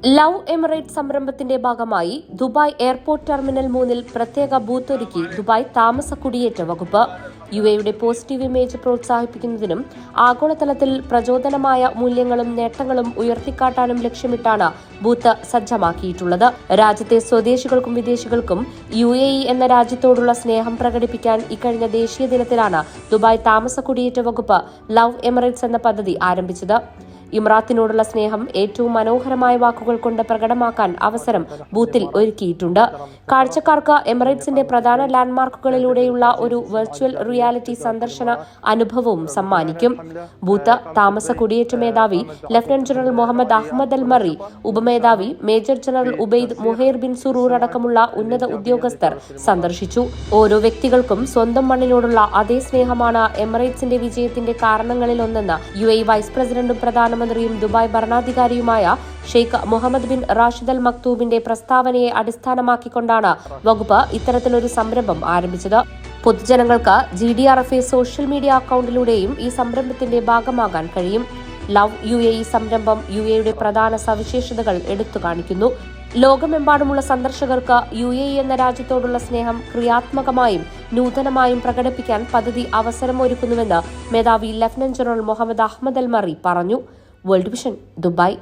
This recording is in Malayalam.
ലവ് എമിറേറ്റ് സംരംഭത്തിന്റെ ഭാഗമായി ദുബായ് എയർപോർട്ട് ടെർമിനൽ 3-ൽ പ്രത്യേക ബൂത്ത് ഒരുക്കി ദുബായ് താമസ കുടിയേറ്റ വകുപ്പ്. യുഎയുടെ പോസിറ്റീവ് ഇമേജ് പ്രോത്സാഹിപ്പിക്കുന്നതിനും ആഗോളതലത്തിൽ പ്രചോദനമായ മൂല്യങ്ങളും നേട്ടങ്ങളും ഉയർത്തിക്കാട്ടാനും ലക്ഷ്യമിട്ടാണ് ബൂത്ത് സജ്ജമാക്കിയിട്ടുള്ളത്. രാജ്യത്തെ സ്വദേശികൾക്കും വിദേശികൾക്കും യുഎഇ എന്ന രാജ്യത്തോടുള്ള സ്നേഹം പ്രകടിപ്പിക്കാൻ ഇക്കഴിഞ്ഞ ദേശീയ ദിനത്തിലാണ് ദുബായ് താമസ കുടിയേറ്റ വകുപ്പ് ലവ് എമിറേറ്റ്സ് എന്ന പദ്ധതി ആരംഭിച്ചത്. ഇമ്രാത്തിനോടുള്ള സ്നേഹം ഏറ്റവും മനോഹരമായ വാക്കുകൾ കൊണ്ട് പ്രകടമാക്കാൻ അവസരം ബൂത്തിൽ ഒരുക്കിയിട്ടുണ്ട്. കാഴ്ചക്കാർക്ക് എമിറേറ്റ്സിന്റെ പ്രധാന ലാൻഡ്മാർക്കുകളിലൂടെയുള്ള ഒരു വെർച്വൽ റിയാലിറ്റി സന്ദർശന അനുഭവവും സമ്മാനിക്കും. ബൂത്ത് താമസ കുടിയേറ്റ മേധാവി lieutenant general Mohammed Ahmed Al Marri, ഉപമേധാവി major general Obaid Muhair bin Suroor അടക്കമുള്ള ഉന്നത ഉദ്യോഗസ്ഥർ സന്ദർശിച്ചു. ഓരോ വ്യക്തികൾക്കും സ്വന്തം മണ്ണിനോടുള്ള അതേ സ്നേഹമാണ് എമിറേറ്റ്സിന്റെ വിജയത്തിന്റെ കാരണങ്ങളിലൊന്നെന്ന് യുഎഇ വൈസ് പ്രസിഡന്റും പ്രധാനമന്ത്രിയും ദുബായ് ഭരണാധികാരിയുമായ Sheikh Mohammed bin Rashid Al മക്തൂബിന്റെ പ്രസ്താവനയെ അടിസ്ഥാനമാക്കിക്കൊണ്ടാണ് വകുപ്പ് ഇത്തരത്തിലൊരു സംരംഭം ആരംഭിച്ചത്. പൊതുജനങ്ങൾക്ക് GDRFA സോഷ്യൽ മീഡിയ അക്കൌണ്ടിലൂടെയും ഈ സംരംഭത്തിന്റെ ഭാഗമാകാൻ കഴിയും. ലവ് യുഎഇ സംരംഭം യുഎയുടെ പ്രധാന സവിശേഷതകൾ എടുത്തു കാണിക്കുന്നു. ലോകമെമ്പാടുമുള്ള സന്ദർശകർക്ക് യുഎഇ എന്ന രാജ്യത്തോടുള്ള സ്നേഹം ക്രിയാത്മകമായും നൂതനമായും പ്രകടിപ്പിക്കാൻ പദ്ധതി അവസരമൊരുക്കുന്നുവെന്ന് മേധാവി lieutenant general Mohammed Ahmed Al മറി പറഞ്ഞു. World vision, Dubai.